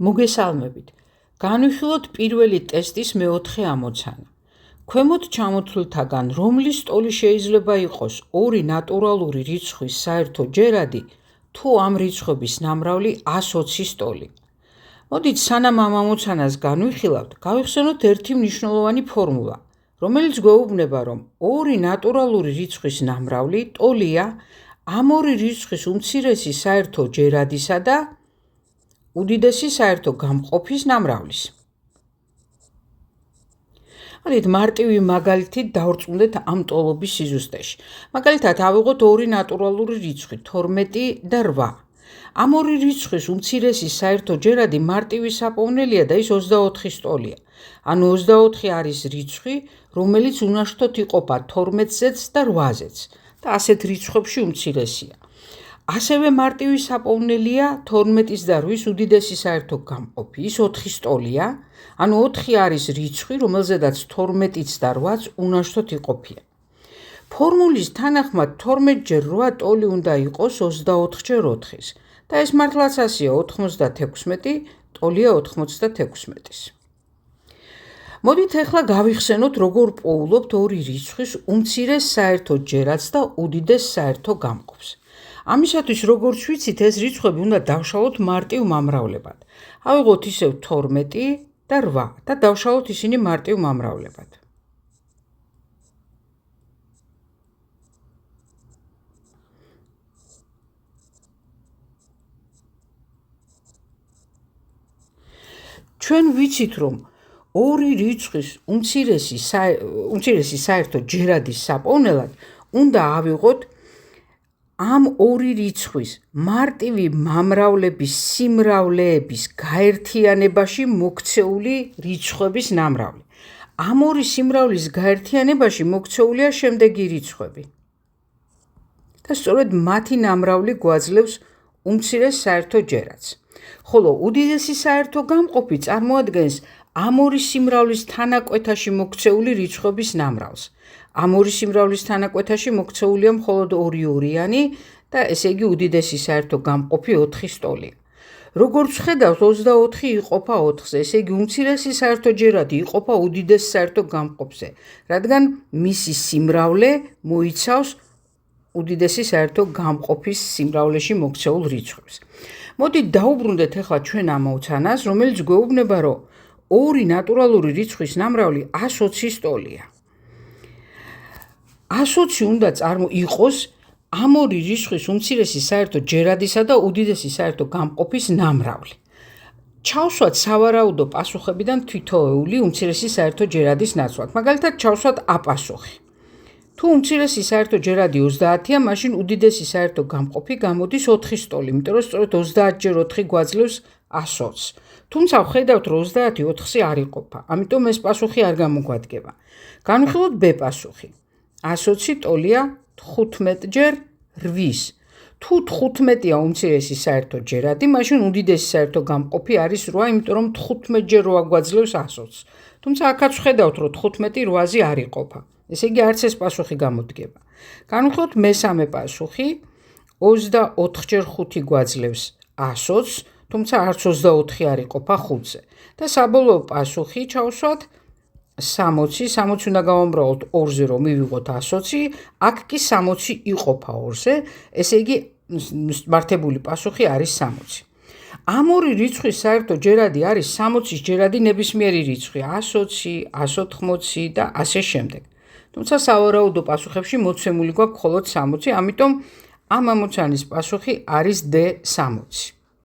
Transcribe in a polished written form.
მოგესალმებით. განვიხილოთ პირველი ტესტის მეოთხე ამოცანა. ქვემოთ ჩამოთვლილთაგან რომლის ტოლი შეიძლება იყოს ორი ნატურალური რიცხვის საერთო ჯერადი, თუ ამ რიცხვების ნამრავლი 120-ის ტოლი. მოდით სანამ ამ ამოცანას განვიხილავთ, გავიხსენოთ ერთი მნიშვნელოვანი ფორმულა, რომელიც გვეუბნება, რომ ორი ნატურალური რიცხვის ნამრავლი ტოლია ამ ორი რიცხვის უმცირესი საერთო ჯერადისა და უდიდესი საერთო გამყოფის ნამრავლის. მოდით მარტივი მაგალითით დავრწმუნდეთ ამ ტოლობის სიზუსტეში. მაგალითად ავიღოთ ორი ნატურალური რიცხვი 12 და 8. ამ ორი რიცხვის უმცირესი საერთო ჯერადი მარტივი საპოვნელია და ის 24-ის ტოლია. ანუ 24 არის რიცხვი, რომელიც უნაჟთოდ იყოფა 12-ზეც და 8-ზეც და ასეთ რიცხვებში უმცირესია. ასევე მარტივი საპოვნელია 12-ის და 8-ის უდიდესი საერთო გამყოფი, ის 4-ის ტოლია, ანუ 4 არის რიცხვი, რომელზედაც 12-იც და 8-ც უნაჟთოდ იყოფიან. ფორმულის თანახმად 12-ჯერ 8 ტოლი უნდა იყოს 24-ჯერ 4-ის და ეს მართლაც ასეა 96 ტოლია 96-ის. მოდით ახლა გავიხსენოთ, როგორ პოულობთ ორი რიცხვის უმცირეს საერთო ჯერადს და უდიდეს საერთო გამყოფს. ამისათვის, როგორც ვიცით, ეს რიცხვები უნდა დავშალოთ მარტივ მამრავლებად. ავიღოთ ისევ 12 და 8 და დავშალოთ ისინი მარტივ მამრავლებად. ჩვენ ვიცით, რომ ორი რიცხვის უმცირესი საერთო ჯერადის საპოვნელად უნდა ავიღოთ ამ ორი რიცხვის მარტივი მამრავლების სიმრავლეების გაერთიანებაში მოქცეული რიცხვების ნამრავლი. ამ ორი სიმრავლის გაერთიანებაში მოქცეულია შემდეგი რიცხვები. და სწორედ მათი ნამრავლი გვაძლევს უმცირეს საერთო ჯერადს. ხოლო უდიდესი საერთო გამყოფი წარმოადგენს ამ ორი სიმრავლის თანაკვეთაში მოქცეული რიცხვების ნამრავლს. ამ ორი სიმრავლის თანაკვეთაში მოქცეულია მხოლოდ 2-2-იანი და ესე იგი უდიდესი საერთო გამყოფი 4-ის ტოლია. როგორც ხედავთ, 24 იყოფა 4-ზე, ესე იგი უმცირესი საერთო ჯერადი იყოფა უდიდეს საერთო გამყოფზე, რადგან მისი სიმრავლე მოიცავს უდიდესი საერთო გამყოფის სიმრავლეში მოქცეულ რიცხვებს. მოდით დავუბრუნდეთ ახლა ჩვენ ამოცანას, რომელიც გვეუბნება, რომ ორი ნატურალური რიცხვის ნამრავლი 120-ის ტოლია. 120 უნდა იყოს ამ ორი რიცხვის უმცირესი საერთო ჯერადისა და უდიდესი საერთო გამყოფის ნამრავლი. ჩავსვათ სავარაუდო პასუხებიდან თითოეული უმცირესი საერთო ჯერადის ნაცვლად. მაგალითად, ჩავსვათ A პასუხი. თუ უმცირესი საერთო ჯერადი 30-ია, მაშინ უდიდესი საერთო გამყოფი გამოდის 4-ის ტოლი, იმიტომ რომ სწორედ 30-ჯერ 4 გვაძლევს 120. თუმცა ვხედავთ, რომ 30 4-ზე არ იყოფა, ამიტომ ეს პასუხი არ გამოგვადგება. განვიხილოთ B პასუხი. 120 ტოლია 15-ჯერ 8-ის. თუ 15-ია უმცირესი საერთო ჯერადი, მაშინ უდიდესი საერთო გამყოფი არის 8, იმიტომ რომ 15-ჯერ 8 გვაძლევს 120. თუმცა აქაც ვხედავთ, რომ 15 8-ზე არ იყოფა. ესე იგი არც ეს პასუხი გამოდგება. განვიხილოთ მესამე პასუხი. 24-ჯერ 5 გვაძლევს 120, თუმცა არც 24 არ იყოფა 5-ზე. და საბოლოო პასუხი ჩავსვათ 60 უნდა გავამრავლოთ 2-ზე, რომ მივიღოთ 120, აქ კი 60 იყოფა 2-ზე, ესე იგი მართებული პასუხი არის 60. ამ ორი რიცხვის საერთო ჯერადი არის 60-ის ჯერადი ნებისმიერი რიცხვი, 120, 180 და ასე შემდეგ. თუმცა სავარაუდო პასუხებში მოცემული გვაქვს მხოლოდ 60, ამიტომ ამ ამოცანის პასუხი არის D 60.